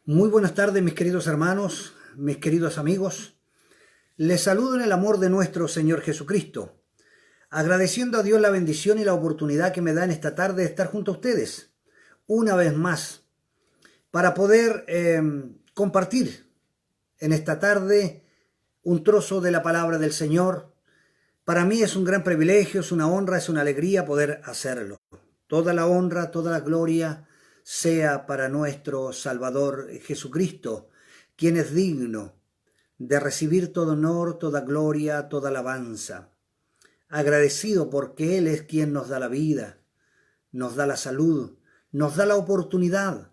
Muy buenas tardes, mis queridos hermanos, mis queridos amigos. Les saludo en el amor de nuestro Señor Jesucristo, agradeciendo a Dios la bendición y la oportunidad que me da en esta tarde de estar junto a ustedes, una vez más, para poder compartir en esta tarde un trozo de la palabra del Señor. Para mí es un gran privilegio, es una honra, es una alegría poder hacerlo. Toda la honra, toda la gloria sea para nuestro Salvador Jesucristo, quien es digno de recibir todo honor, toda gloria, toda alabanza. Agradecido porque Él es quien nos da la vida, nos da la salud, nos da la oportunidad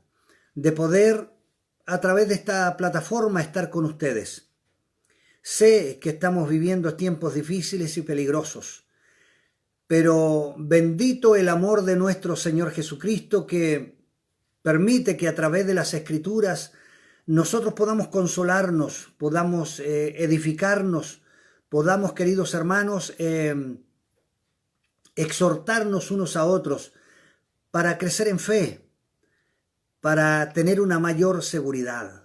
de poder a través de esta plataforma estar con ustedes. Sé que estamos viviendo tiempos difíciles y peligrosos, pero bendito el amor de nuestro Señor Jesucristo, que permite que a través de las Escrituras nosotros podamos consolarnos, podamos edificarnos, podamos, queridos hermanos, exhortarnos unos a otros para crecer en fe, para tener una mayor seguridad.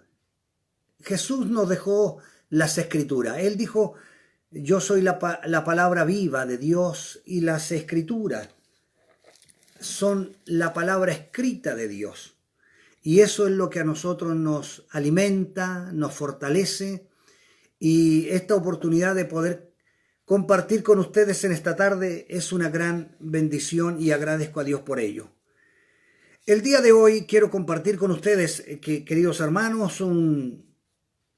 Jesús nos dejó las Escrituras. Él dijo: yo soy la palabra viva de Dios, y las Escrituras son la palabra escrita de Dios. Y eso es lo que a nosotros nos alimenta, nos fortalece, y esta oportunidad de poder compartir con ustedes en esta tarde es una gran bendición y agradezco a Dios por ello. El día de hoy quiero compartir con ustedes, queridos hermanos,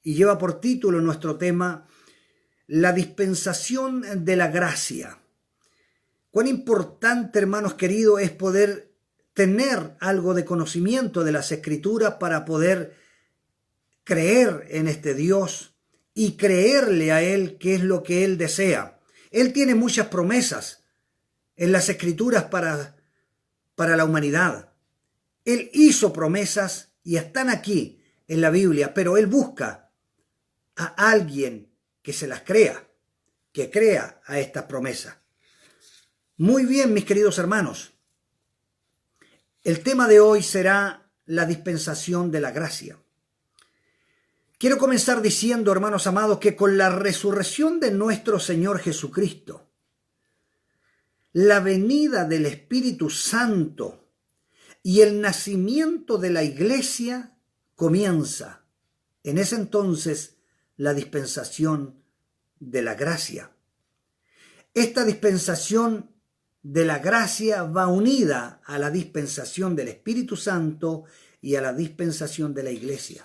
y lleva por título nuestro tema, la dispensación de la gracia. Cuán importante, hermanos queridos, es poder tener algo de conocimiento de las Escrituras para poder creer en este Dios y creerle a Él qué es lo que Él desea. Él tiene muchas promesas en las Escrituras para la humanidad. Él hizo promesas y están aquí en la Biblia, pero Él busca a alguien que se las crea, que crea a estas promesas. Muy bien, mis queridos hermanos. El tema de hoy será la dispensación de la gracia. Quiero comenzar diciendo, hermanos amados, que con la resurrección de nuestro Señor Jesucristo, la venida del Espíritu Santo y el nacimiento de la iglesia comienza en ese entonces la dispensación de la gracia. Esta dispensación de la gracia va unida a la dispensación del Espíritu Santo y a la dispensación de la iglesia.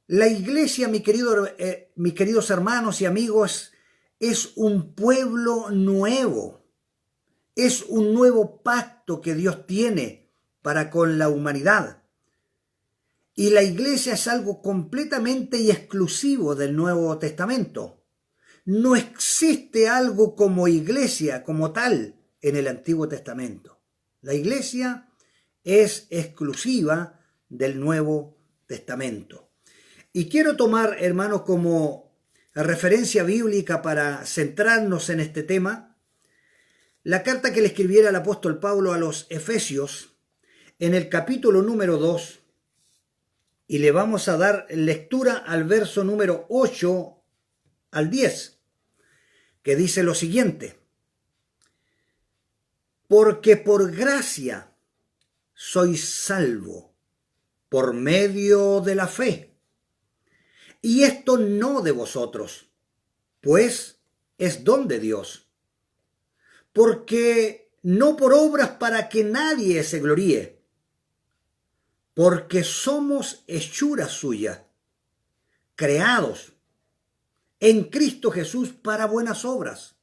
La iglesia, mis queridos hermanos y amigos, es un pueblo nuevo. Es un nuevo pacto que Dios tiene para con la humanidad. Y la iglesia es algo completamente y exclusivo del Nuevo Testamento. No existe algo como iglesia, como tal, en el Antiguo Testamento. La iglesia es exclusiva del Nuevo Testamento. Y quiero tomar, hermanos, como referencia bíblica para centrarnos en este tema, la carta que le escribiera el apóstol Pablo a los Efesios, en el capítulo número 2, y le vamos a dar lectura al verso número 8 al 10, que dice lo siguiente: porque por gracia sois salvo por medio de la fe. Y esto no de vosotros, pues es don de Dios. Porque no por obras para que nadie se gloríe, porque somos hechura suya, creados en Cristo Jesús para buenas obras,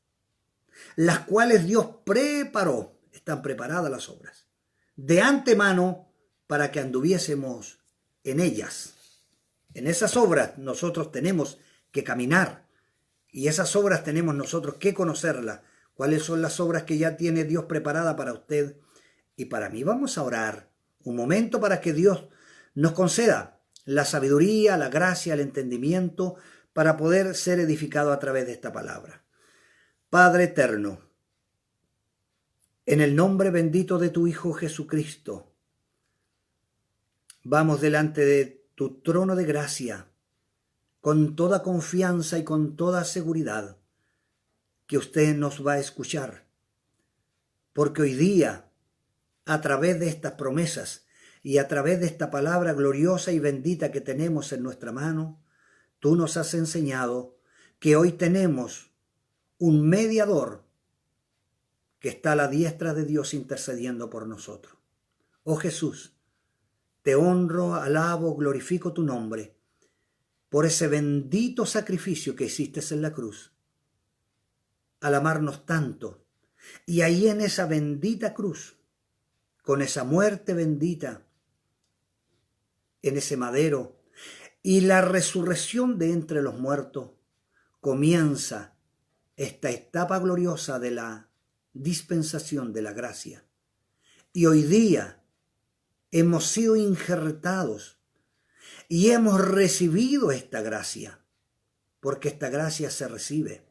las cuales Dios preparó, están preparadas las obras, de antemano para que anduviésemos en ellas. En esas obras nosotros tenemos que caminar, y esas obras tenemos nosotros que conocerlas. ¿Cuáles son las obras que ya tiene Dios preparada para usted y para mí? Vamos a orar un momento para que Dios nos conceda la sabiduría, la gracia, el entendimiento para poder ser edificado a través de esta palabra. Padre eterno, en el nombre bendito de tu Hijo Jesucristo, Vamos delante de tu trono de gracia con toda confianza y con toda seguridad que usted nos va a escuchar. Porque hoy día, a través de estas promesas y a través de esta palabra gloriosa y bendita que tenemos en nuestra mano, tú nos has enseñado que hoy tenemos un mediador que está a la diestra de Dios intercediendo por nosotros. Oh Jesús, te honro, alabo, glorifico tu nombre por ese bendito sacrificio que hiciste en la cruz, al amarnos tanto. Y ahí en esa bendita cruz, con esa muerte bendita, en ese madero, y la resurrección de entre los muertos, comienza esta etapa gloriosa de la dispensación de la gracia. Y hoy día hemos sido injertados y hemos recibido esta gracia, porque esta gracia se recibe.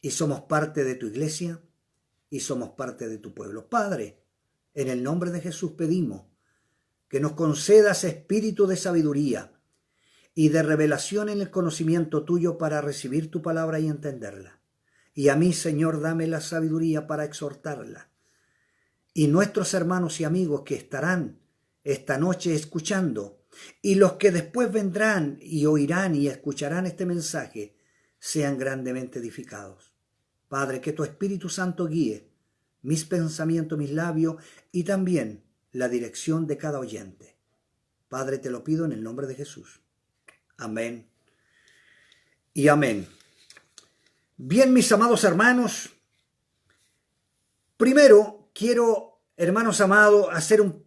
Y somos parte de tu iglesia y somos parte de tu pueblo. Padre, en el nombre de Jesús pedimos que nos concedas espíritu de sabiduría y de revelación en el conocimiento tuyo para recibir tu palabra y entenderla. Y a mí, Señor, dame la sabiduría para exhortarla. Y nuestros hermanos y amigos que estarán esta noche escuchando, y los que después vendrán y oirán y escucharán este mensaje, sean grandemente edificados. Padre, que tu Espíritu Santo guíe mis pensamientos, mis labios y también la dirección de cada oyente. Padre, te lo pido en el nombre de Jesús. Amén y amén. Bien, mis amados hermanos, primero quiero, hermanos amados, hacer una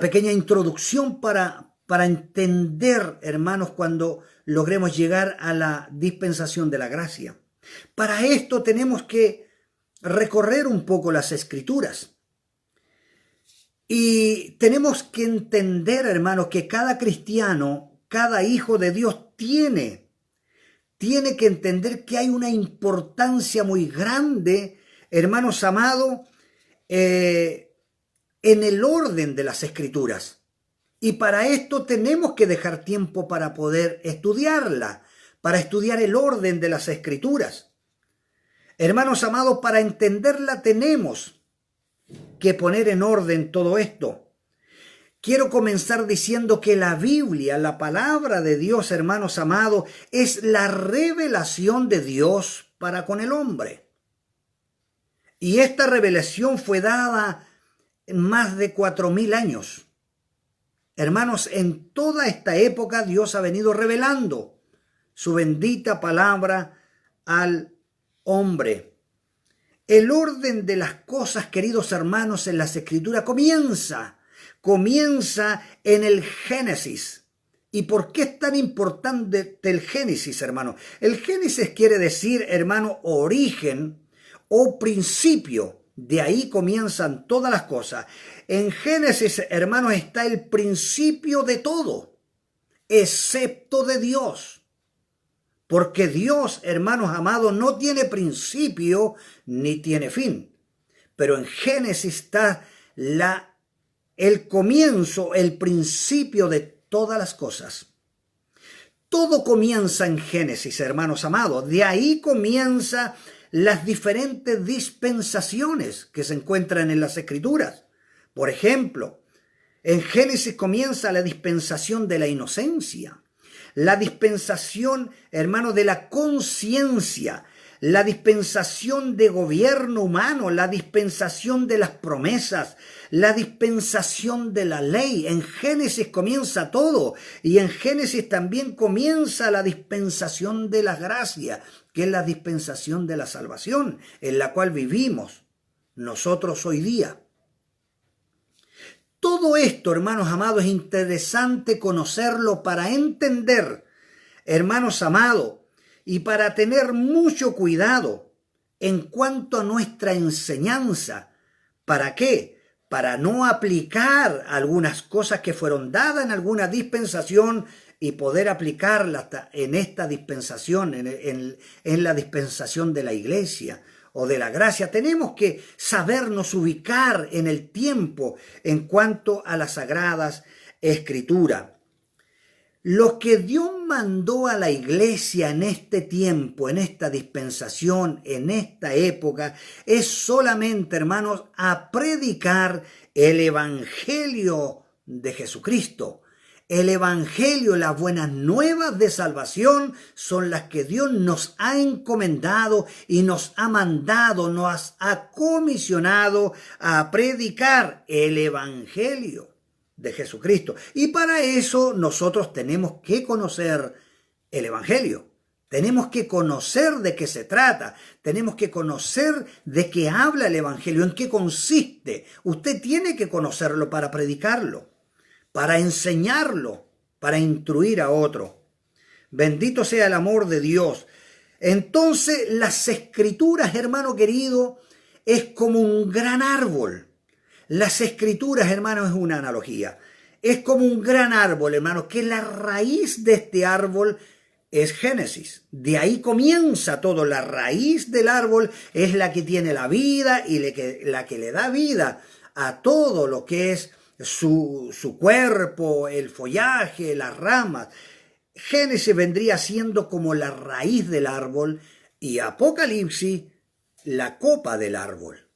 pequeña introducción para entender, hermanos, cuando logremos llegar a la dispensación de la gracia. Para esto tenemos que recorrer un poco las Escrituras. Y tenemos que entender, hermanos, que cada cristiano, cada hijo de Dios tiene que entender que hay una importancia muy grande, hermanos amados, en el orden de las Escrituras. Y para esto tenemos que dejar tiempo para poder estudiarla, para estudiar el orden de las Escrituras. Hermanos amados, para entenderla tenemos que poner en orden todo esto. Quiero comenzar diciendo que la Biblia, la palabra de Dios, hermanos amados, es la revelación de Dios para con el hombre. Y esta revelación fue dada en más de 4.000 años. Hermanos, en toda esta época Dios ha venido revelando su bendita palabra al hombre. El orden de las cosas, queridos hermanos, en las Escrituras comienza en el Génesis. ¿Y por qué es tan importante el Génesis, hermano? El Génesis quiere decir, hermano, origen o principio. De ahí comienzan todas las cosas. En Génesis, hermanos, está el principio de todo, excepto de Dios. Porque Dios, hermanos amados, no tiene principio ni tiene fin. Pero en Génesis está el comienzo, el principio de todas las cosas. Todo comienza en Génesis, hermanos amados. De ahí comienzan las diferentes dispensaciones que se encuentran en las Escrituras. Por ejemplo, en Génesis comienza la dispensación de la inocencia. La dispensación, hermano, de la conciencia, la dispensación de gobierno humano, la dispensación de las promesas, la dispensación de la ley. En Génesis comienza todo, y en Génesis también comienza la dispensación de la gracia, que es la dispensación de la salvación, en la cual vivimos nosotros hoy día. Todo esto, hermanos amados, es interesante conocerlo para entender, hermanos amados, y para tener mucho cuidado en cuanto a nuestra enseñanza. ¿Para qué? Para no aplicar algunas cosas que fueron dadas en alguna dispensación y poder aplicarlas en esta dispensación, en la dispensación de la iglesia o de la gracia, tenemos que sabernos ubicar en el tiempo en cuanto a las sagradas escrituras. Lo que Dios mandó a la iglesia en este tiempo, en esta dispensación, en esta época, es solamente, hermanos, a predicar el evangelio de Jesucristo. El evangelio, las buenas nuevas de salvación son las que Dios nos ha encomendado y nos ha mandado, nos ha comisionado a predicar el evangelio de Jesucristo. Y para eso nosotros tenemos que conocer el evangelio. Tenemos que conocer de qué se trata. Tenemos que conocer de qué habla el evangelio, en qué consiste. Usted tiene que conocerlo para predicarlo, para enseñarlo, para instruir a otro. Bendito sea el amor de Dios. Entonces, las escrituras, hermano querido, es como un gran árbol. Las escrituras, hermano, es una analogía. Es como un gran árbol, hermano, que la raíz de este árbol es Génesis. De ahí comienza todo. La raíz del árbol es la que tiene la vida y la que le da vida a todo lo que es su cuerpo, el follaje, las ramas. Génesis vendría siendo como la raíz del árbol y Apocalipsis la copa del árbol.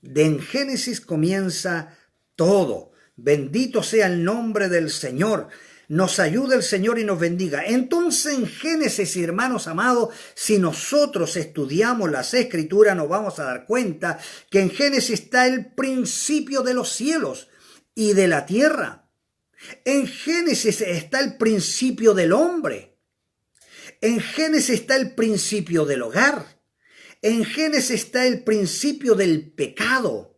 En Génesis comienza todo. Bendito sea el nombre del Señor. Nos ayude el Señor y nos bendiga. Entonces en Génesis, hermanos amados, si nosotros estudiamos las Escrituras, nos vamos a dar cuenta que en Génesis está el principio de los cielos y de la tierra. En Génesis está el principio del hombre. En Génesis está el principio del hogar. En Génesis está el principio del pecado.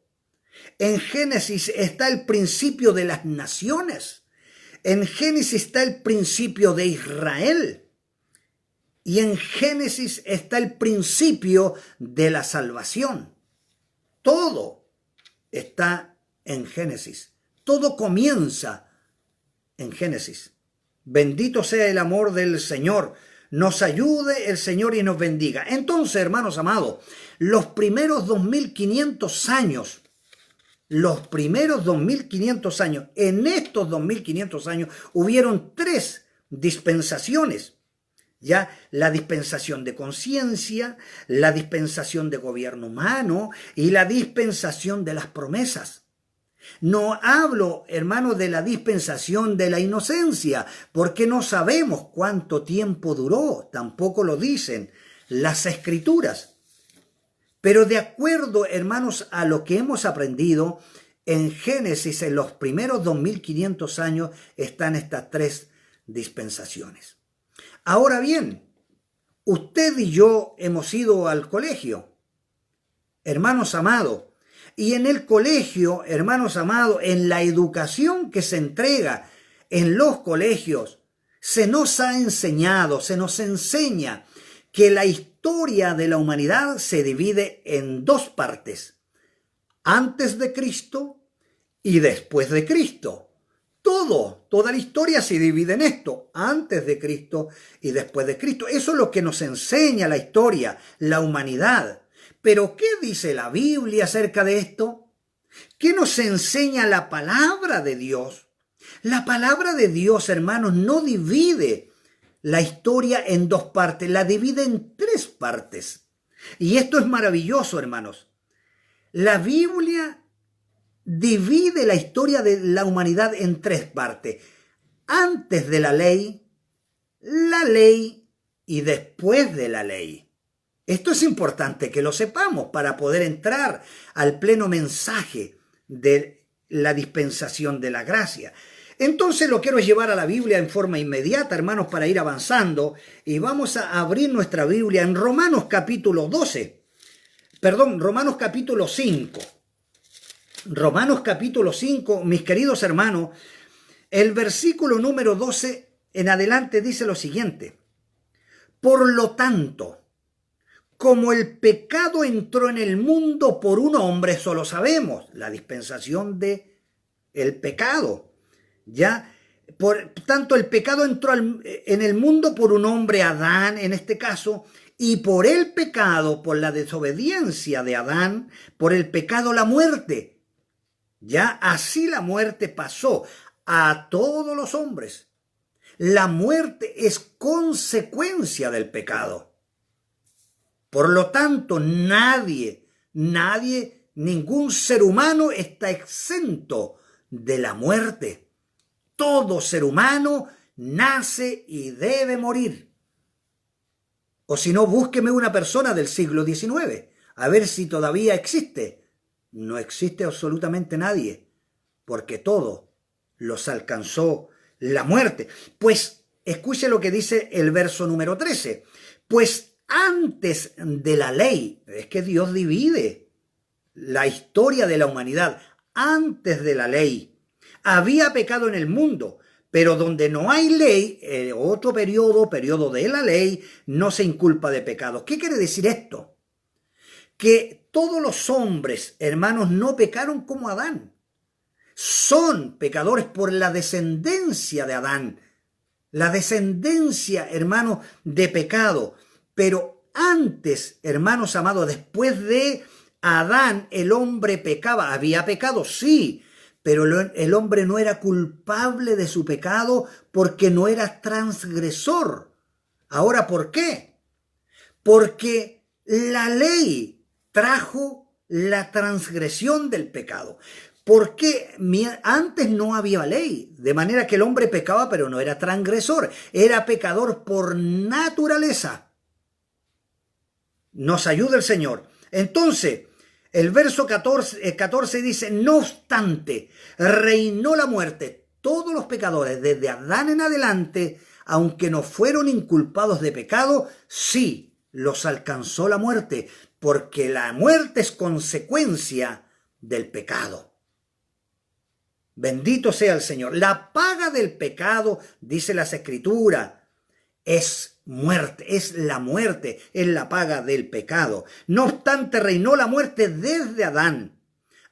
En Génesis está el principio de las naciones. En Génesis está el principio de Israel. Y en Génesis está el principio de la salvación. Todo está en Génesis. Todo comienza en Génesis. Bendito sea el amor del Señor. Nos ayude el Señor y nos bendiga. Entonces, hermanos amados, los primeros 2500 años, en estos 2500 años hubieron 3 dispensaciones. Ya la dispensación de conciencia, la dispensación de gobierno humano y la dispensación de las promesas. No hablo, hermano, de la dispensación de la inocencia, porque no sabemos cuánto tiempo duró, tampoco lo dicen las Escrituras. Pero de acuerdo, hermanos, a lo que hemos aprendido, en Génesis, en los primeros 2500 años, están estas 3 dispensaciones. Ahora bien, usted y yo hemos ido al colegio, hermanos amados, y en el colegio, hermanos amados, en la educación que se entrega en los colegios, se nos ha enseñado, se nos enseña que la historia de la humanidad se divide en 2 partes, antes de Cristo y después de Cristo. Toda la historia se divide en esto, antes de Cristo y después de Cristo. Eso es lo que nos enseña la historia, la humanidad. Pero ¿qué dice la Biblia acerca de esto? ¿Qué nos enseña la palabra de Dios? La palabra de Dios, hermanos, no divide la historia en 2 partes, la divide en 3 partes. Y esto es maravilloso, hermanos. La Biblia divide la historia de la humanidad en 3 partes. Antes de la ley y después de la ley. Esto es importante que lo sepamos para poder entrar al pleno mensaje de la dispensación de la gracia. Entonces lo quiero llevar a la Biblia en forma inmediata, hermanos, para ir avanzando. Y vamos a abrir nuestra Biblia en Romanos capítulo 5. Romanos capítulo 5, mis queridos hermanos, el versículo número 12 en adelante dice lo siguiente. Por lo tanto, como el pecado entró en el mundo por un hombre, eso lo sabemos, la dispensación de el pecado. Ya, por tanto, el pecado entró en el mundo por un hombre, Adán en este caso, Y por el pecado, por la desobediencia de Adán, por el pecado la muerte. Ya así la muerte pasó a todos los hombres. La muerte es consecuencia del pecado. Por lo tanto, nadie, ningún ser humano está exento de la muerte. Todo ser humano nace y debe morir. O si no, búsqueme una persona del siglo XIX, a ver si todavía existe. No existe absolutamente nadie, porque todo los alcanzó la muerte. Pues, escuche lo que dice el verso número 13. Pues antes de la ley, es que Dios divide la historia de la humanidad. Antes de la ley, había pecado en el mundo, pero donde no hay ley, otro periodo de la ley, no se inculpa de pecados. ¿Qué quiere decir esto? Que todos los hombres, hermanos, no pecaron como Adán. Son pecadores por la descendencia de Adán. La descendencia, hermanos, de pecado. Pero antes, hermanos amados, después de Adán, el hombre pecaba. ¿Había pecado? Sí. Pero el hombre no era culpable de su pecado porque no era transgresor. Ahora, ¿por qué? Porque la ley trajo la transgresión del pecado. Porque antes no había ley, de manera que el hombre pecaba, pero no era transgresor, era pecador por naturaleza. Nos ayuda el Señor. Entonces, el verso 14 dice, no obstante, reinó la muerte. Todos los pecadores, desde Adán en adelante, aunque no fueron inculpados de pecado, sí los alcanzó la muerte, porque la muerte es consecuencia del pecado. Bendito sea el Señor. La paga del pecado, dice las Escrituras, es muerte, es la muerte, es la paga del pecado. No obstante, reinó la muerte desde Adán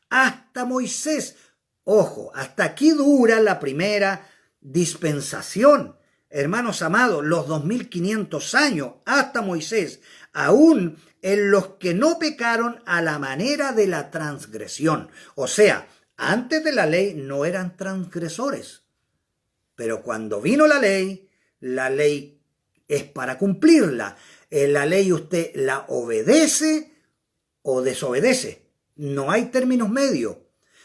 hasta Moisés. Ojo, hasta aquí dura la primera dispensación. Hermanos amados, los 2500 años hasta Moisés, aún en los que no pecaron a la manera de la transgresión. O sea, antes de la ley no eran transgresores. Pero cuando vino la ley es para cumplirla. La ley usted la obedece o desobedece. No hay términos medios.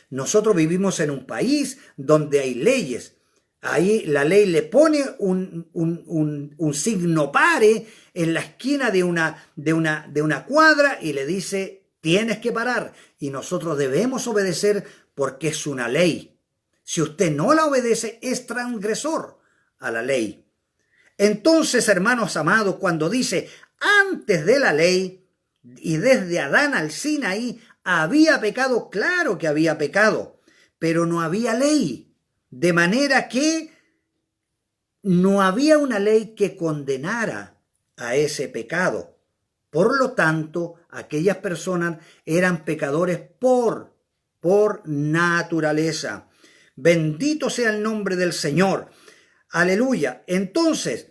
Nosotros vivimos en un país donde hay leyes. Ahí la ley le pone un signo pare en la esquina de una cuadra y le dice, tienes que parar. Y nosotros debemos obedecer porque es una ley. Si usted no la obedece, es transgresor a la ley. Entonces, hermanos amados, cuando dice antes de la ley y desde Adán al Sinaí había pecado, claro que había pecado, pero no había ley. De manera que no había una ley que condenara a ese pecado. Por lo tanto, aquellas personas eran pecadores por naturaleza. Bendito sea el nombre del Señor. Aleluya. Entonces,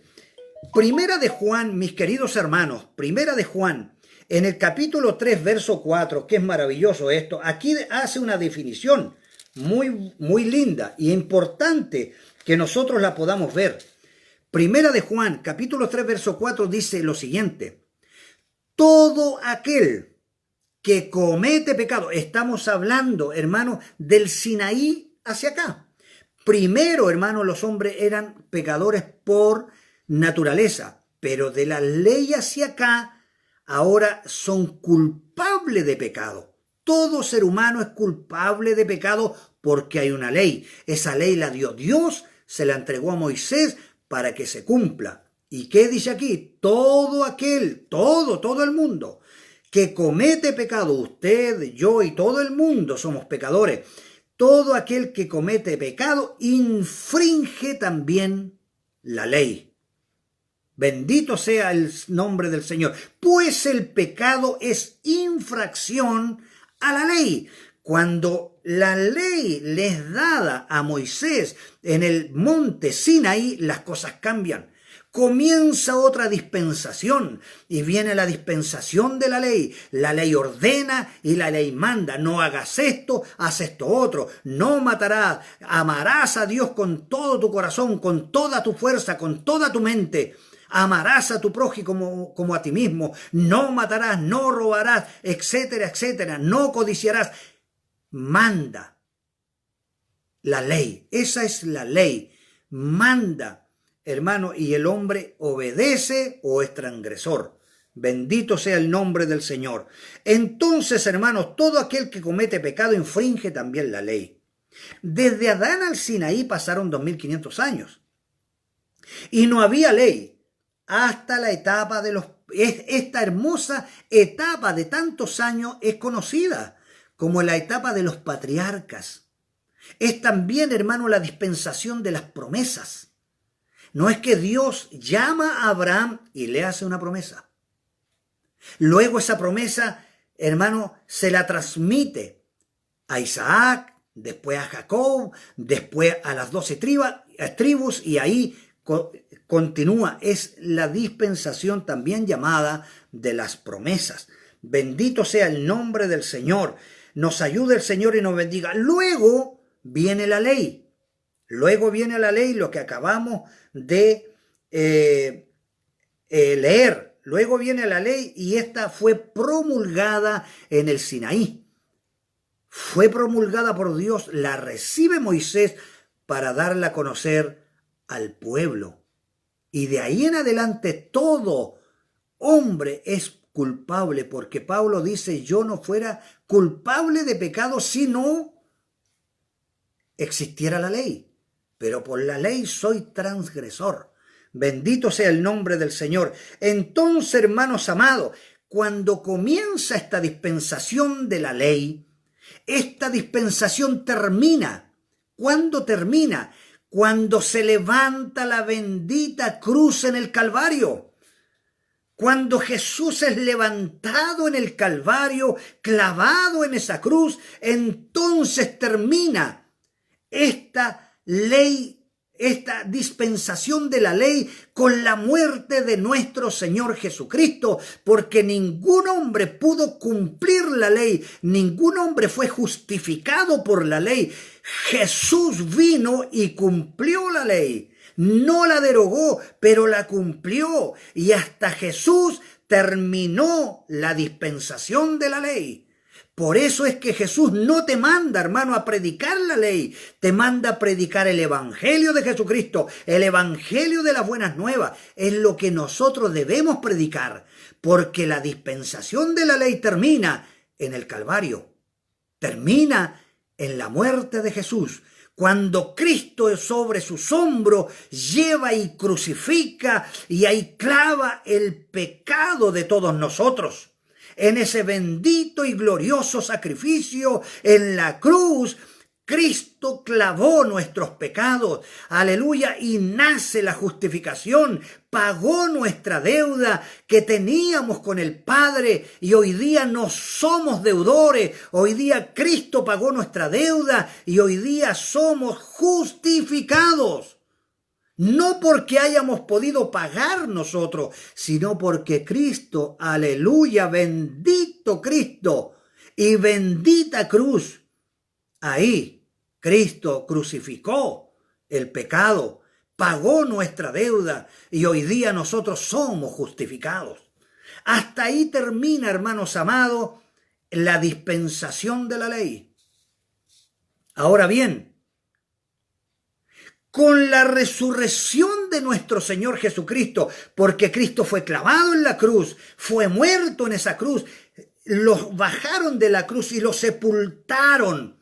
Primera de Juan, mis queridos hermanos, Primera de Juan, en el capítulo 3, verso 4, que es maravilloso esto, aquí hace una definición muy linda y importante que nosotros la podamos ver. Primera de Juan, capítulo 3, verso 4, dice lo siguiente: todo aquel que comete pecado, estamos hablando, hermano, del Sinaí hacia acá. Primero, hermano, los hombres eran pecadores por naturaleza, pero de la ley hacia acá, ahora son culpables de pecado. Todo ser humano es culpable de pecado porque hay una ley. Esa ley la dio Dios, se la entregó a Moisés para que se cumpla. ¿Y qué dice aquí? Todo el mundo que comete pecado, usted, yo y todo el mundo somos pecadores. Todo aquel que comete pecado infringe también la ley. Bendito sea el nombre del Señor. Pues el pecado es infracción a la ley. Cuando la ley les dada a Moisés en el monte Sinaí, las cosas cambian. Comienza otra dispensación y viene la dispensación de la ley. La ley ordena y la ley manda. No hagas esto, haz esto otro. No matarás. Amarás a Dios con todo tu corazón, con toda tu fuerza, con toda tu mente. Amarás a tu prójimo como a ti mismo. No matarás, no robarás, etcétera, etcétera. No codiciarás. Manda la ley. Esa es la ley. Manda. Hermano, y el hombre obedece o es transgresor. Bendito sea el nombre del Señor. Entonces, hermanos, todo aquel que comete pecado infringe también la ley. Desde Adán al Sinaí pasaron 2500 años. Y no había ley hasta la etapa de esta hermosa etapa de tantos años es conocida como la etapa de los patriarcas. Es también, hermano, la dispensación de las promesas. No es que Dios llama a Abraham y le hace una promesa. Luego esa promesa, hermano, se la transmite a Isaac, después a Jacob, después a las 12 tribus y ahí continúa. Es la dispensación también llamada de las promesas. Bendito sea el nombre del Señor. Nos ayude el Señor y nos bendiga. Luego viene la ley. Luego viene la ley, lo que acabamos de leer. Luego viene la ley y esta fue promulgada en el Sinaí. Fue promulgada por Dios, la recibe Moisés para darla a conocer al pueblo. Y de ahí en adelante todo hombre es culpable, porque Pablo dice, yo no fuera culpable de pecado si no existiera la ley. Pero por la ley soy transgresor. Bendito sea el nombre del Señor. Entonces, hermanos amados, cuando comienza esta dispensación de la ley, esta dispensación termina. ¿Cuándo termina? Cuando se levanta la bendita cruz en el Calvario. Cuando Jesús es levantado en el Calvario, clavado en esa cruz, entonces termina esta ley, esta dispensación de la ley con la muerte de nuestro Señor Jesucristo, porque ningún hombre pudo cumplir la ley, ningún hombre fue justificado por la ley. Jesús vino y cumplió la ley, no la derogó, pero la cumplió, y hasta Jesús terminó la dispensación de la ley. Por eso es que Jesús no te manda, hermano, a predicar la ley. Te manda a predicar el Evangelio de Jesucristo, el Evangelio de las buenas nuevas. Es lo que nosotros debemos predicar, porque la dispensación de la ley termina en el Calvario. Termina en la muerte de Jesús. Cuando Cristo sobre sus hombros lleva y crucifica y ahí clava el pecado de todos nosotros. En ese bendito y glorioso sacrificio en la cruz, Cristo clavó nuestros pecados, aleluya, y nace la justificación, pagó nuestra deuda que teníamos con el Padre y hoy día no somos deudores, hoy día Cristo pagó nuestra deuda y hoy día somos justificados. No porque hayamos podido pagar nosotros, sino porque Cristo, aleluya, bendito Cristo y bendita cruz. Ahí Cristo crucificó el pecado, pagó nuestra deuda y hoy día nosotros somos justificados. Hasta ahí termina, hermanos amados, la dispensación de la ley. Ahora bien, con la resurrección de nuestro Señor Jesucristo, porque Cristo fue clavado en la cruz, fue muerto en esa cruz, los bajaron de la cruz y los sepultaron.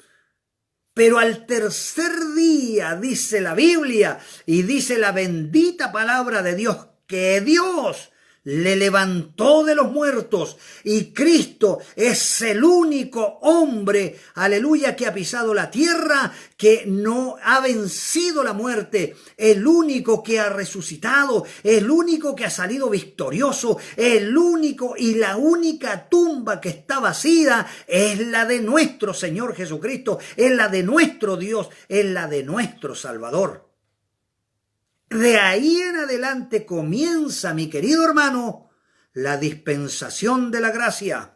Pero al tercer día, dice la Biblia, y dice la bendita palabra de Dios, que Dios le levantó de los muertos y Cristo es el único hombre, aleluya, que ha pisado la tierra, que no ha vencido la muerte, el único que ha resucitado, el único que ha salido victorioso, el único y la única tumba que está vacía es la de nuestro Señor Jesucristo, es la de nuestro Dios, es la de nuestro Salvador. De ahí en adelante comienza, mi querido hermano, la dispensación de la gracia.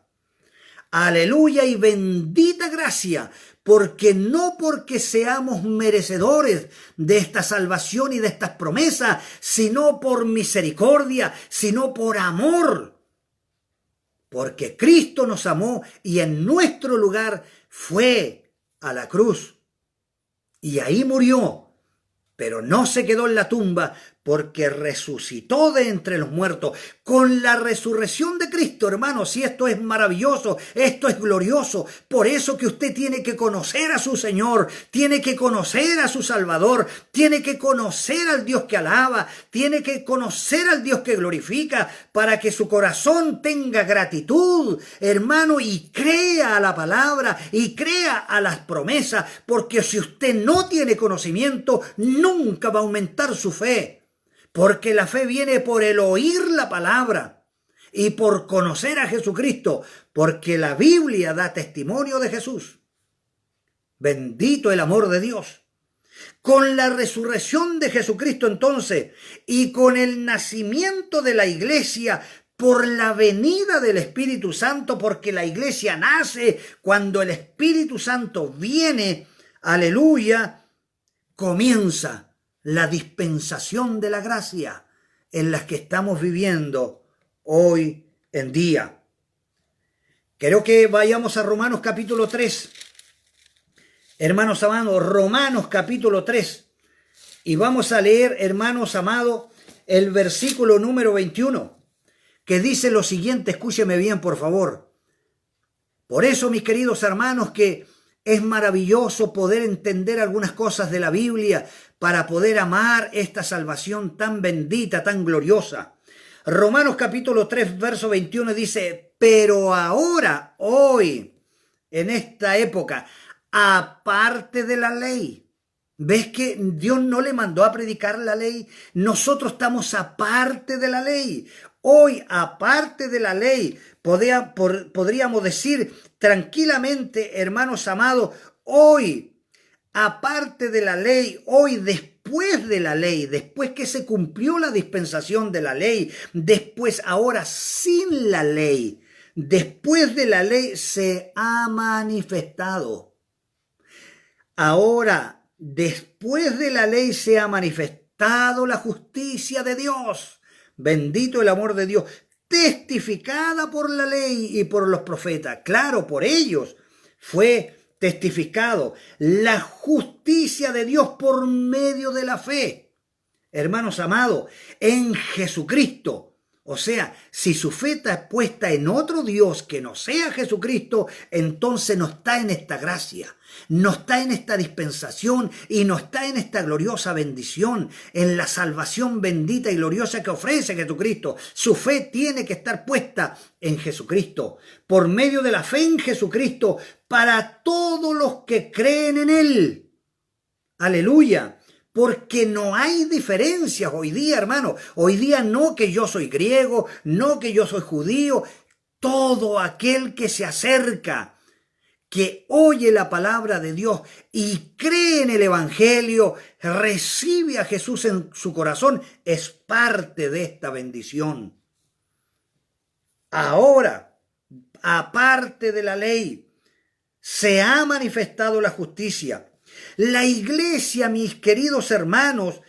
Aleluya y bendita gracia, porque no porque seamos merecedores de esta salvación y de estas promesas, sino por misericordia, sino por amor. Porque Cristo nos amó y en nuestro lugar fue a la cruz. Y ahí murió, pero no se quedó en la tumba, porque resucitó de entre los muertos. Con la resurrección de Cristo, hermanos, y esto es maravilloso, esto es glorioso. Por eso que usted tiene que conocer a su Señor, tiene que conocer a su Salvador, tiene que conocer al Dios que alaba, tiene que conocer al Dios que glorifica, para que su corazón tenga gratitud, hermano, y crea a la palabra, y crea a las promesas, porque si usted no tiene conocimiento, nunca va a aumentar su fe. Porque la fe viene por el oír la palabra y por conocer a Jesucristo, porque la Biblia da testimonio de Jesús. Bendito el amor de Dios. Con la resurrección de Jesucristo entonces y con el nacimiento de la iglesia por la venida del Espíritu Santo, porque la iglesia nace cuando el Espíritu Santo viene, aleluya, comienza la dispensación de la gracia en la que estamos viviendo hoy en día. Quiero que vayamos a Romanos capítulo 3. Hermanos amados, Romanos capítulo 3. Y vamos a leer, hermanos amados, el versículo número 21, que dice lo siguiente, escúcheme bien, por favor. Por eso, mis queridos hermanos, que es maravilloso poder entender algunas cosas de la Biblia para poder amar esta salvación tan bendita, tan gloriosa. Romanos capítulo 3, verso 21 dice, pero ahora, hoy, en esta época, aparte de la ley. ¿Ves que Dios no le mandó a predicar la ley? Nosotros estamos aparte de la ley. Hoy, aparte de la ley, podríamos decir tranquilamente, hermanos amados, hoy, aparte de la ley, hoy después de la ley, después que se cumplió la dispensación de la ley, después ahora sin la ley, después de la ley se ha manifestado. Ahora, después de la ley se ha manifestado la justicia de Dios. Bendito el amor de Dios, testificada por la ley y por los profetas. Claro, por ellos fue testificado la justicia de Dios por medio de la fe. Hermanos amados, en Jesucristo. O sea, si su fe está puesta en otro Dios que no sea Jesucristo, entonces no está en esta gracia, no está en esta dispensación y no está en esta gloriosa bendición, en la salvación bendita y gloriosa que ofrece Jesucristo. Su fe tiene que estar puesta en Jesucristo, por medio de la fe en Jesucristo, para todos los que creen en Él. Aleluya. Porque no hay diferencias hoy día, hermano. Hoy día no que yo soy griego, no que yo soy judío. Todo aquel que se acerca, que oye la palabra de Dios y cree en el Evangelio, recibe a Jesús en su corazón, es parte de esta bendición. Ahora, aparte de la ley, se ha manifestado la justicia. La iglesia, mis queridos hermanos,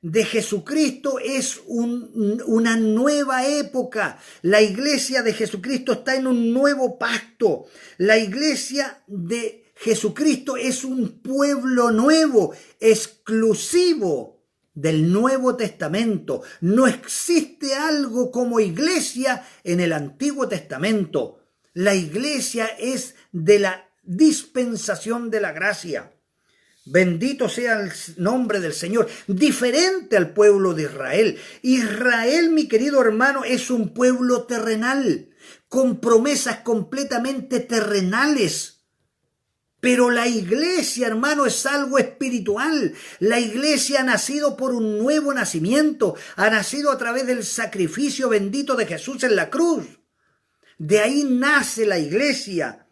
de Jesucristo es una nueva época. La iglesia de Jesucristo está en un nuevo pacto. La iglesia de Jesucristo es un pueblo nuevo, exclusivo del Nuevo Testamento. No existe algo como iglesia en el Antiguo Testamento. La iglesia es de la dispensación de la gracia. Bendito sea el nombre del Señor, diferente al pueblo de Israel. Israel, mi querido hermano, es un pueblo terrenal, con promesas completamente terrenales. Pero la iglesia, hermano, es algo espiritual. La iglesia ha nacido por un nuevo nacimiento, ha nacido a través del sacrificio bendito de Jesús en la cruz. De ahí nace la iglesia.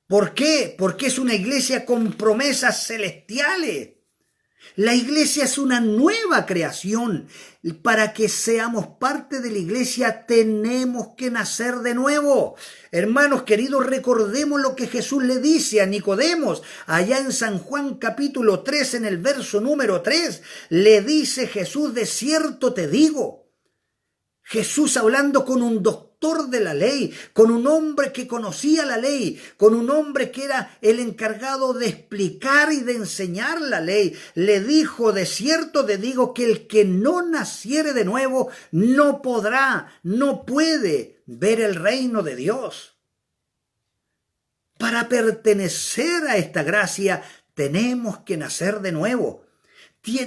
¿Por qué? Porque es una iglesia con promesas celestiales. La iglesia es una nueva creación. Para que seamos parte de la iglesia tenemos que nacer de nuevo. Hermanos queridos, recordemos lo que Jesús le dice a Nicodemos. Allá en San Juan capítulo 3, en el verso número 3, le dice Jesús: de cierto te digo. Jesús hablando con un doctor de la ley, con un hombre que conocía la ley, con un hombre que era el encargado de explicar y de enseñar la ley, le dijo: de cierto te digo que el que no naciere de nuevo no podrá, no puede ver el reino de Dios. Para pertenecer a esta gracia tenemos que nacer de nuevo.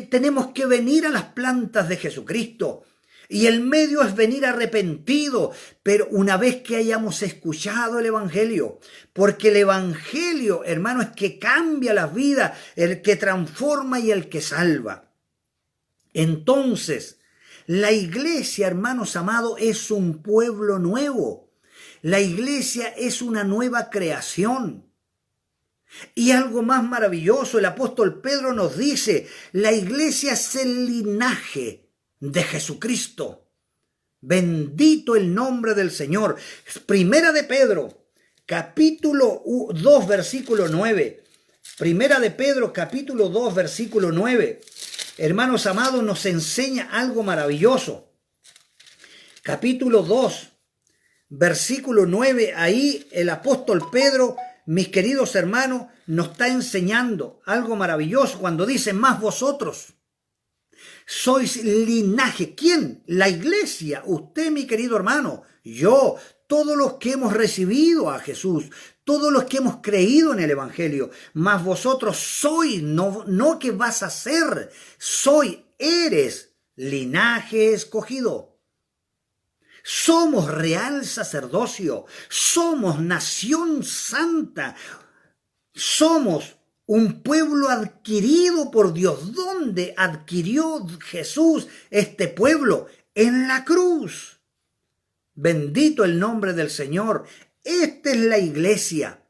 Tenemos que venir a las plantas de Jesucristo. Y el medio es venir arrepentido, pero una vez que hayamos escuchado el Evangelio, porque el Evangelio, hermano, es que cambia la vida, el que transforma y el que salva. Entonces, la iglesia, hermanos amados, es un pueblo nuevo. La iglesia es una nueva creación. Y algo más maravilloso, el apóstol Pedro nos dice: la iglesia es el linaje de Jesucristo. Bendito el nombre del Señor. Primera de Pedro, capítulo 2, versículo 9. Primera de Pedro, capítulo 2, versículo 9. Hermanos amados, nos enseña algo maravilloso. Capítulo 2, versículo 9. Ahí el apóstol Pedro, mis queridos hermanos, nos está enseñando algo maravilloso cuando dice: más vosotros sois linaje. ¿Quién? La iglesia. Usted, mi querido hermano, yo, todos los que hemos recibido a Jesús, todos los que hemos creído en el Evangelio. Mas vosotros sois, no que vas a ser, eres linaje escogido. Somos real sacerdocio, somos nación santa, somos un pueblo adquirido por Dios. ¿Dónde adquirió Jesús este pueblo? En la cruz. Bendito el nombre del Señor. Esta es la iglesia,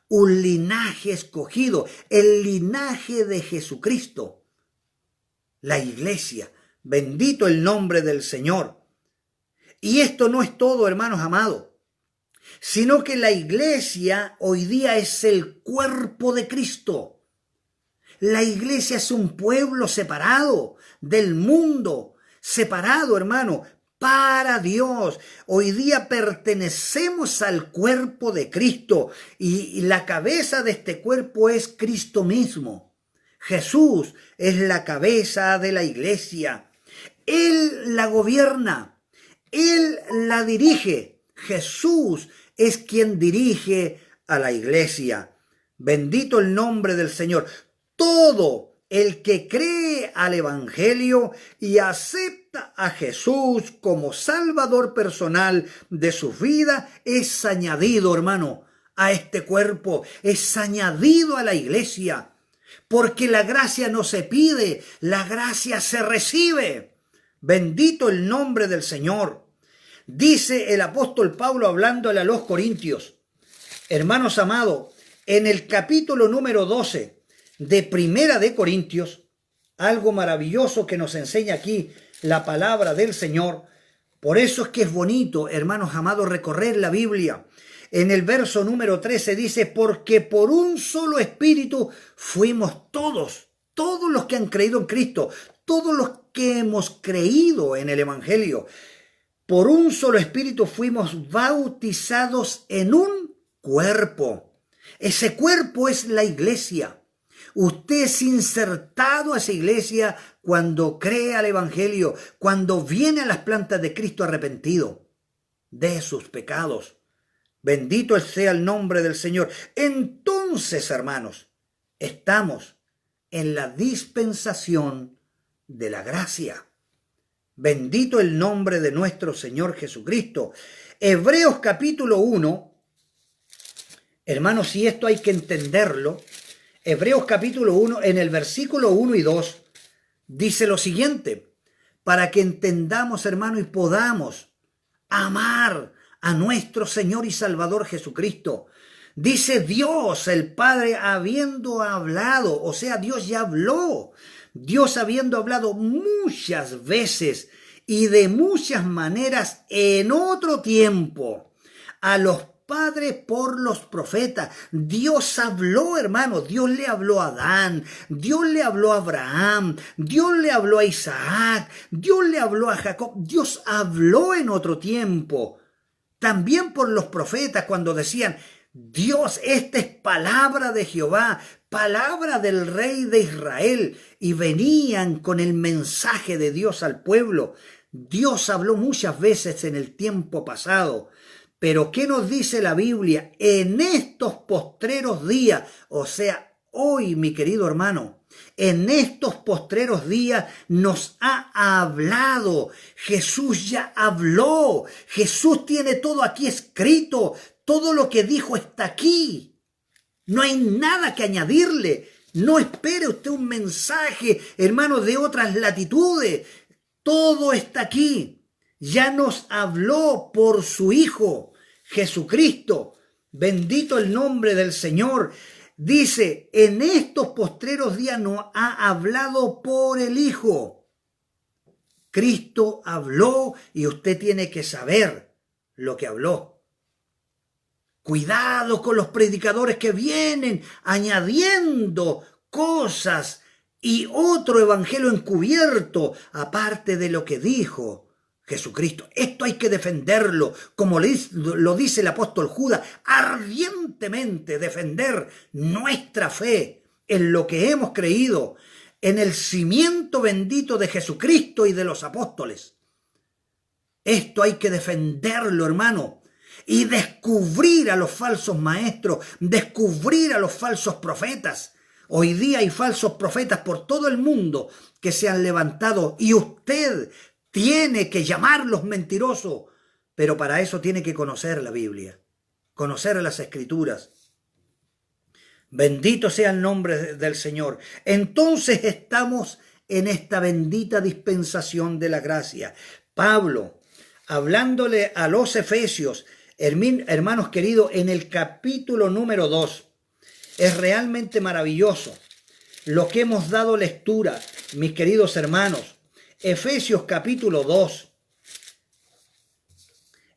un linaje escogido, el linaje de Jesucristo. La iglesia, bendito el nombre del Señor. Y esto no es todo, hermanos amados, sino que la iglesia hoy día es el cuerpo de Cristo. La iglesia es un pueblo separado del mundo, separado, hermano, para Dios. Hoy día pertenecemos al cuerpo de Cristo y la cabeza de este cuerpo es Cristo mismo. Jesús es la cabeza de la iglesia. Él la gobierna, Él la dirige. Jesús es quien dirige a la iglesia. Bendito el nombre del Señor. Todo el que cree al Evangelio y acepta a Jesús como Salvador personal de su vida es añadido, hermano, a este cuerpo, es añadido a la iglesia. Porque la gracia no se pide, la gracia se recibe. Bendito el nombre del Señor. Dice el apóstol Pablo hablándole a los corintios, hermanos amados, en el capítulo número 12 de Primera de Corintios, algo maravilloso que nos enseña aquí la palabra del Señor. Por eso es que es bonito, hermanos amados, recorrer la Biblia. En el verso número 13 dice: porque por un solo espíritu fuimos todos los que han creído en Cristo, todos los que hemos creído en el Evangelio. Por un solo espíritu fuimos bautizados en un cuerpo. Ese cuerpo es la iglesia. Usted es insertado a esa iglesia cuando cree al Evangelio, cuando viene a las plantas de Cristo arrepentido de sus pecados. Bendito sea el nombre del Señor. Entonces, hermanos, estamos en la dispensación de la gracia. Bendito el nombre de nuestro Señor Jesucristo. Hebreos capítulo 1, hermanos, y esto hay que entenderlo. Hebreos capítulo 1, en el versículo 1 y 2, dice lo siguiente, para que entendamos, hermano, y podamos amar a nuestro Señor y Salvador Jesucristo. Dice Dios, el Padre, habiendo hablado, o sea, Dios ya habló Dios habiendo hablado muchas veces y de muchas maneras en otro tiempo a los padres por los profetas. Dios habló, hermanos, Dios le habló a Adán, Dios le habló a Abraham, Dios le habló a Isaac, Dios le habló a Jacob, Dios habló en otro tiempo. También por los profetas cuando decían, Dios, esta es palabra de Jehová, palabra del rey de Israel, y venían con el mensaje de Dios al pueblo. Dios habló muchas veces en el tiempo pasado. Pero ¿qué nos dice la Biblia? En estos postreros días, o sea, hoy, mi querido hermano, en estos postreros días nos ha hablado. Jesús ya habló. Jesús tiene todo aquí escrito. Todo lo que dijo está aquí. No hay nada que añadirle. No espere usted un mensaje, hermano, de otras latitudes. Todo está aquí. Ya nos habló por su Hijo. Jesucristo, bendito el nombre del Señor. Dice, en estos postreros días nos ha hablado por el Hijo. Cristo habló y usted tiene que saber lo que habló. Cuidado con los predicadores que vienen añadiendo cosas y otro evangelio encubierto, aparte de lo que dijo Jesucristo. Esto hay que defenderlo, como lo dice el apóstol Judas, ardientemente defender nuestra fe en lo que hemos creído, en el cimiento bendito de Jesucristo y de los apóstoles. Esto hay que defenderlo, hermano, y descubrir a los falsos maestros, descubrir a los falsos profetas. Hoy día hay falsos profetas por todo el mundo que se han levantado y usted tiene que llamarlos mentirosos, pero para eso tiene que conocer la Biblia, conocer las Escrituras. Bendito sea el nombre del Señor. Entonces estamos en esta bendita dispensación de la gracia. Pablo, hablándole a los Efesios, hermanos queridos, en el capítulo número 2, es realmente maravilloso lo que hemos dado lectura, mis queridos hermanos. Efesios capítulo 2.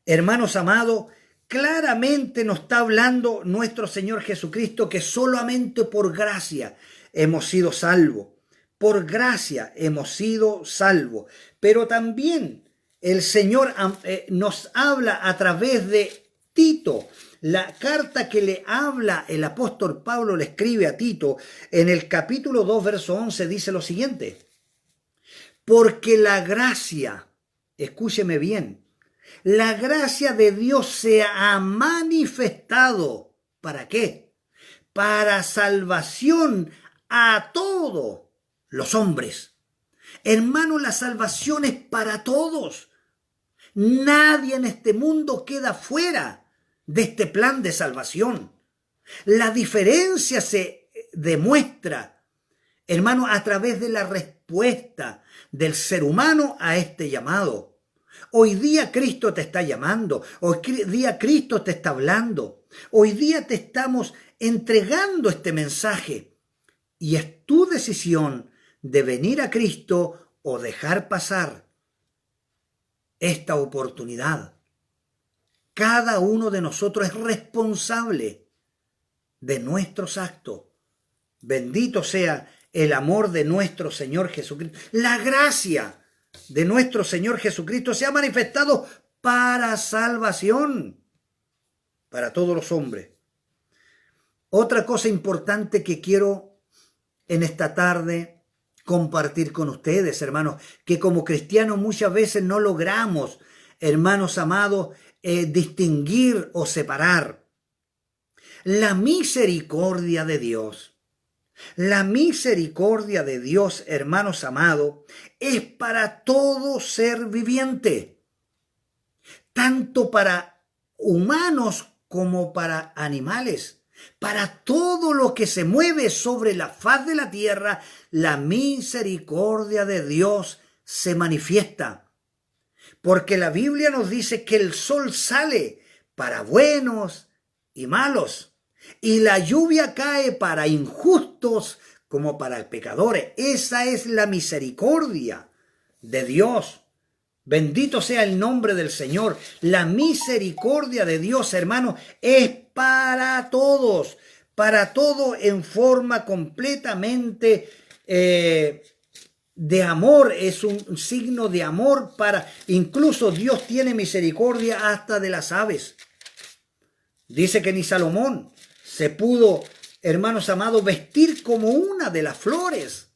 Hermanos amados, claramente nos está hablando nuestro Señor Jesucristo que solamente por gracia hemos sido salvos. Por gracia hemos sido salvos. Pero también el Señor nos habla a través de Tito. La carta que le habla el apóstol Pablo le escribe a Tito en el capítulo 2, verso 11, dice lo siguiente. Porque la gracia, escúcheme bien, la gracia de Dios se ha manifestado. ¿Para qué? Para salvación a todos los hombres. Hermano, la salvación es para todos. Nadie en este mundo queda fuera de este plan de salvación. La diferencia se demuestra, hermano, a través de la respuesta del ser humano a este llamado. Hoy día Cristo te está llamando, hoy día Cristo te está hablando, hoy día te estamos entregando este mensaje y es tu decisión de venir a Cristo o dejar pasar esta oportunidad. Cada uno de nosotros es responsable de nuestros actos. Bendito sea el amor de nuestro Señor Jesucristo. La gracia de nuestro Señor Jesucristo se ha manifestado para salvación, para todos los hombres. Otra cosa importante que quiero en esta tarde compartir con ustedes, hermanos, que como cristianos muchas veces no logramos, hermanos amados, distinguir o separar. La misericordia de Dios. La misericordia de Dios, hermanos amados, es para todo ser viviente, tanto para humanos como para animales. Para todo lo que se mueve sobre la faz de la tierra, la misericordia de Dios se manifiesta. Porque la Biblia nos dice que el sol sale para buenos y malos, y la lluvia cae para injustos como para pecadores. Esa es la misericordia de Dios. Bendito sea el nombre del Señor. La misericordia de Dios, hermano, es para todos en forma completamente de amor. Es un signo de amor para, incluso Dios tiene misericordia hasta de las aves. Dice que ni Salomón se pudo, hermanos amados, vestir como una de las flores.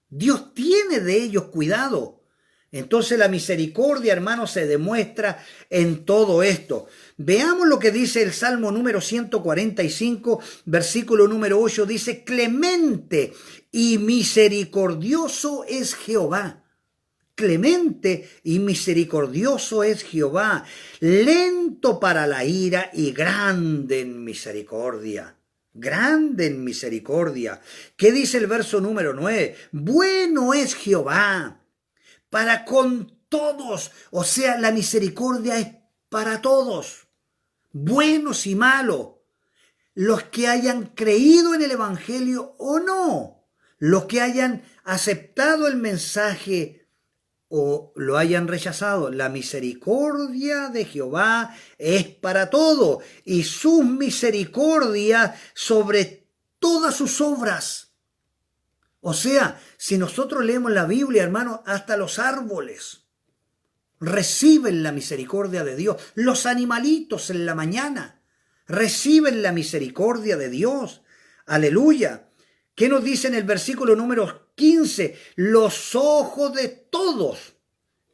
Dios tiene de ellos cuidado. Entonces la misericordia, hermanos, se demuestra en todo esto. Veamos lo que dice el Salmo número 145, versículo número 8. Dice, clemente y misericordioso es Jehová. Clemente y misericordioso es Jehová, lento para la ira y grande en misericordia. Grande en misericordia. ¿Qué dice el verso número 9? Bueno es Jehová para con todos. O sea, la misericordia es para todos, buenos y malos, los que hayan creído en el Evangelio o no, los que hayan aceptado el mensaje o lo hayan rechazado. La misericordia de Jehová es para todo y sus misericordias sobre todas sus obras. O sea, si nosotros leemos la Biblia, hermano, hasta los árboles reciben la misericordia de Dios. Los animalitos en la mañana reciben la misericordia de Dios. Aleluya. ¿Qué nos dice en el versículo número 15? Los ojos de todos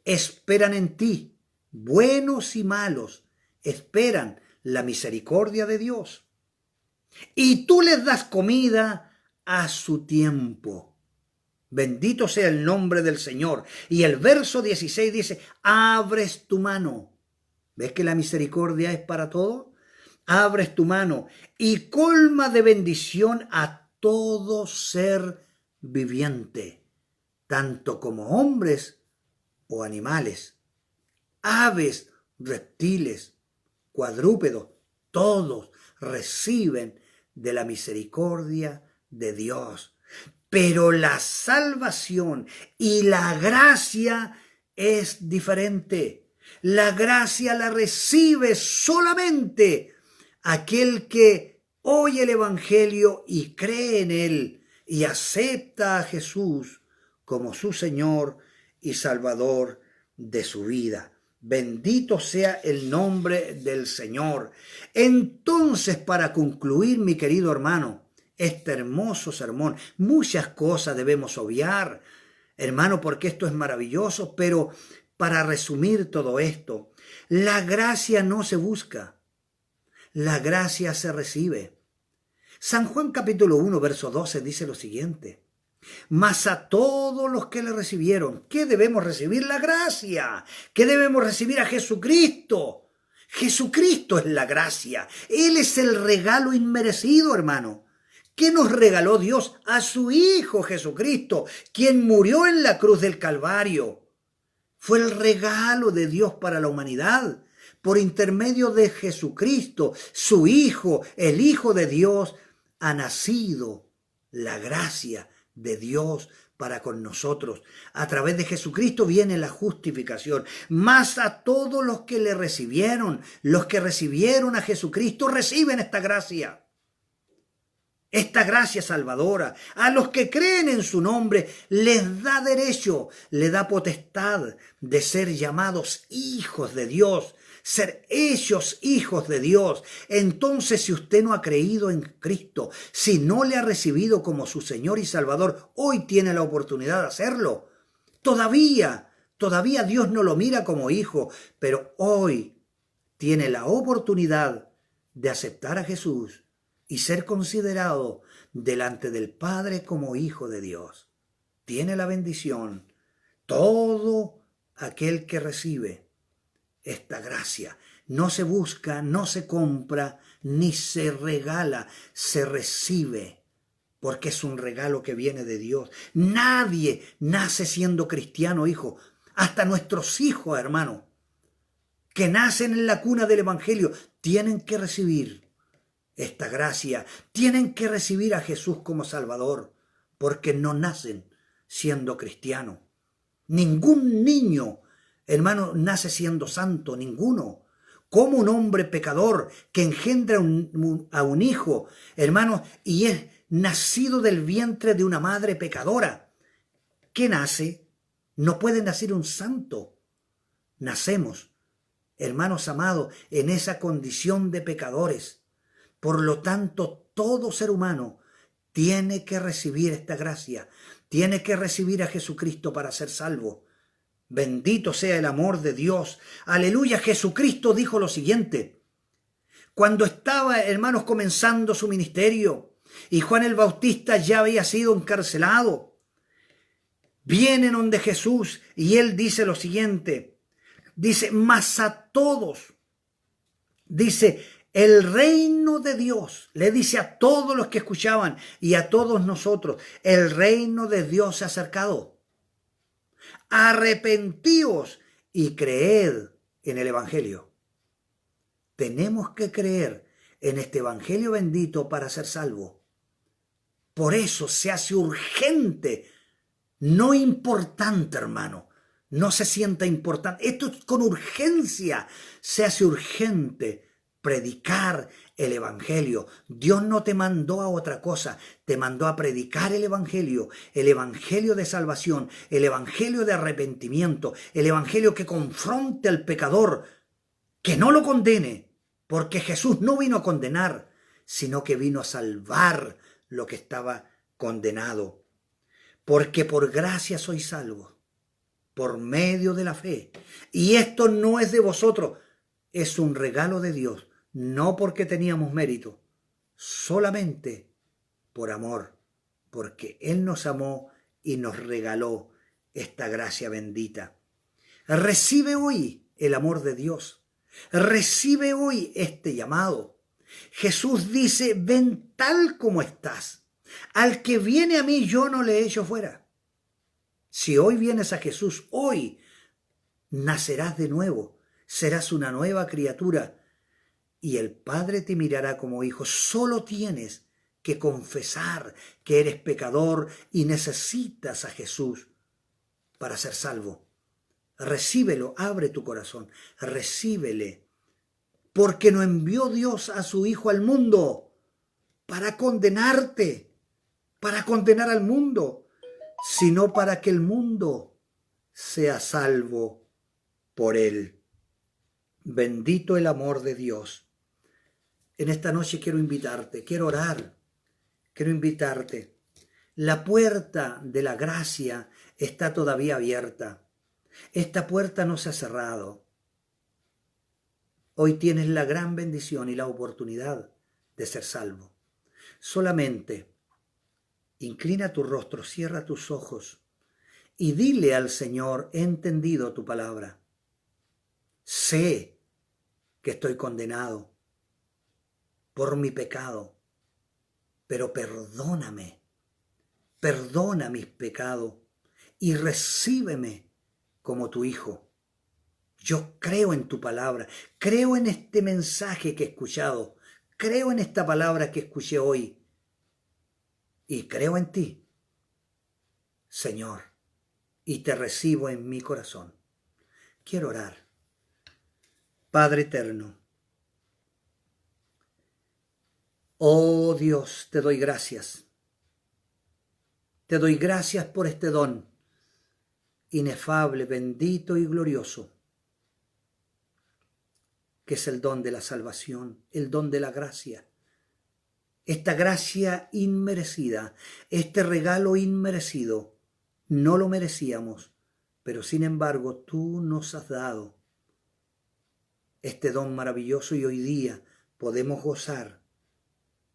esperan en ti, buenos y malos, esperan la misericordia de Dios. Y tú les das comida a su tiempo. Bendito sea el nombre del Señor. Y el verso 16 dice, abres tu mano. ¿Ves que la misericordia es para todo? Abres tu mano y colma de bendición a todo ser viviente, tanto como hombres o animales, aves, reptiles, cuadrúpedos, todos reciben de la misericordia de Dios. Pero la salvación y la gracia es diferente. La gracia la recibe solamente aquel que oye el Evangelio y cree en él y acepta a Jesús como su Señor y Salvador de su vida. Bendito sea el nombre del Señor. Entonces, para concluir, mi querido hermano, este hermoso sermón, muchas cosas debemos obviar, hermano, porque esto es maravilloso, pero para resumir todo esto, la gracia no se busca, la gracia se recibe. San Juan capítulo 1, verso 12 dice lo siguiente: mas a todos los que le recibieron, ¿qué debemos recibir? La gracia. ¿Qué debemos recibir? A Jesucristo. Jesucristo es la gracia. Él es el regalo inmerecido, hermano. ¿Qué nos regaló Dios? A su Hijo Jesucristo, quien murió en la cruz del Calvario. Fue el regalo de Dios para la humanidad. Por intermedio de Jesucristo, su Hijo, el Hijo de Dios, ha nacido la gracia de Dios para con nosotros. A través de Jesucristo viene la justificación. Mas a todos los que le recibieron, los que recibieron a Jesucristo, reciben esta gracia. Esta gracia salvadora. A los que creen en su nombre les da derecho, les da potestad de ser llamados hijos de Dios, ser hechos hijos de Dios. Entonces, si usted no ha creído en Cristo, si no le ha recibido como su Señor y Salvador, hoy tiene la oportunidad de hacerlo. Todavía Dios no lo mira como hijo, pero hoy tiene la oportunidad de aceptar a Jesús y ser considerado delante del Padre como hijo de Dios. Tiene la bendición todo aquel que recibe esta gracia. No se busca, no se compra, ni se regala, se recibe, porque es un regalo que viene de Dios. Nadie nace siendo cristiano, hijo. Hasta nuestros hijos, hermano, que nacen en la cuna del Evangelio, tienen que recibir esta gracia, tienen que recibir a Jesús como Salvador. porque no nacen siendo cristianos. Ningún niño, hermano, nace siendo santo, ninguno. Como un hombre pecador que engendra a un hijo, hermano, y es nacido del vientre de una madre pecadora, ¿qué nace? No puede nacer un santo. Nacemos, hermanos amados, en esa condición de pecadores. Por lo tanto, todo ser humano tiene que recibir esta gracia, tiene que recibir a Jesucristo para ser salvo. Bendito sea el amor de Dios. Aleluya, Jesucristo dijo lo siguiente. Cuando estaba, hermanos, comenzando su ministerio y Juan el Bautista ya había sido encarcelado, vienen donde Jesús y él dice lo siguiente. Dice, mas a todos, dice, el reino de Dios, le dice a todos los que escuchaban y a todos nosotros, el reino de Dios se ha acercado. Arrepentíos y creed en el Evangelio. Tenemos que creer en este Evangelio bendito para ser salvos. Por eso se hace urgente, no importante, hermano. No se sienta importante. Esto es con urgencia. Se hace urgente predicar el Evangelio. Dios no te mandó a otra cosa. Te mandó a predicar el Evangelio de salvación, el Evangelio de arrepentimiento, el Evangelio que confronte al pecador, que no lo condene, porque Jesús no vino a condenar, sino que vino a salvar lo que estaba condenado. Porque por gracia sois salvos, por medio de la fe. Y esto no es de vosotros, es un regalo de Dios, no porque teníamos mérito, solamente por amor, porque Él nos amó y nos regaló esta gracia bendita. Recibe hoy el amor de Dios, recibe hoy este llamado. Jesús dice, ven tal como estás. Al que viene a mí yo no le echo fuera. Si hoy vienes a Jesús, hoy nacerás de nuevo, serás una nueva criatura y el Padre te mirará como hijo. Solo tienes que confesar que eres pecador y necesitas a Jesús para ser salvo. Recíbelo, abre tu corazón, recíbele, porque no envió Dios a su Hijo al mundo para condenarte, para condenar al mundo, sino para que el mundo sea salvo por él. Bendito el amor de Dios. En esta noche quiero invitarte, quiero orar, quiero invitarte. La puerta de la gracia está todavía abierta. Esta puerta no se ha cerrado. Hoy tienes la gran bendición y la oportunidad de ser salvo. Solamente inclina tu rostro, cierra tus ojos y dile al Señor, he entendido tu palabra. Sé que estoy condenado por mi pecado, pero perdóname, perdona mis pecados y recíbeme como tu hijo. Yo creo en tu palabra, creo en este mensaje que he escuchado, creo en esta palabra que escuché hoy y creo en ti, Señor, y te recibo en mi corazón. Quiero orar. Padre eterno, oh Dios, te doy gracias. Te doy gracias por este don inefable, bendito y glorioso, que es el don de la salvación, el don de la gracia. Esta gracia inmerecida, este regalo inmerecido, no lo merecíamos, pero sin embargo tú nos has dado este don maravilloso y hoy día podemos gozar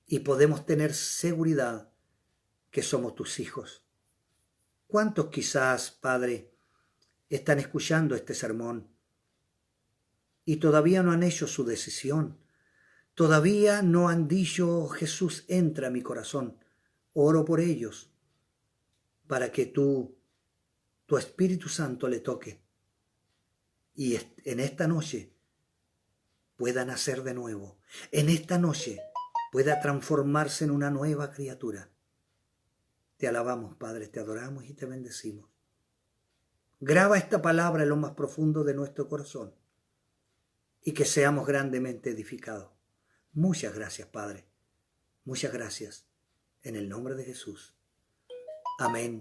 y podemos tener seguridad que somos tus hijos. ¿Cuántos quizás, Padre, están escuchando este sermón y todavía no han hecho su decisión? Todavía no han dicho, Jesús, entra a mi corazón. Oro por ellos para que tu Espíritu Santo le toque y en esta noche pueda nacer de nuevo. En esta noche pueda transformarse en una nueva criatura. Te alabamos, Padre, te adoramos y te bendecimos. Graba esta palabra en lo más profundo de nuestro corazón y que seamos grandemente edificados. Muchas gracias, Padre. Muchas gracias. En el nombre de Jesús. Amén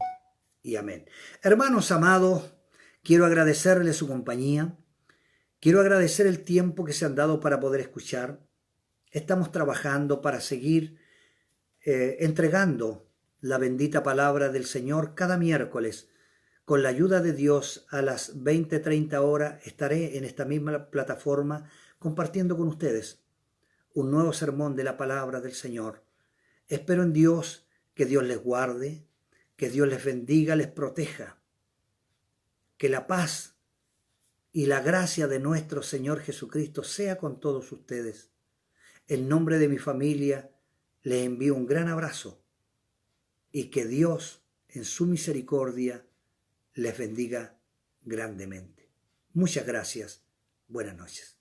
y amén. Hermanos amados, quiero agradecerles su compañía. Quiero agradecer el tiempo que se han dado para poder escuchar. Estamos trabajando para seguir entregando la bendita palabra del Señor cada miércoles. Con la ayuda de Dios, a las 20:30 horas estaré en esta misma plataforma compartiendo con ustedes un nuevo sermón de la palabra del Señor. Espero en Dios que Dios les guarde, que Dios les bendiga, les proteja, que la paz y la gracia de nuestro Señor Jesucristo sea con todos ustedes. En nombre de mi familia les envío un gran abrazo y que Dios en su misericordia les bendiga grandemente. Muchas gracias. Buenas noches.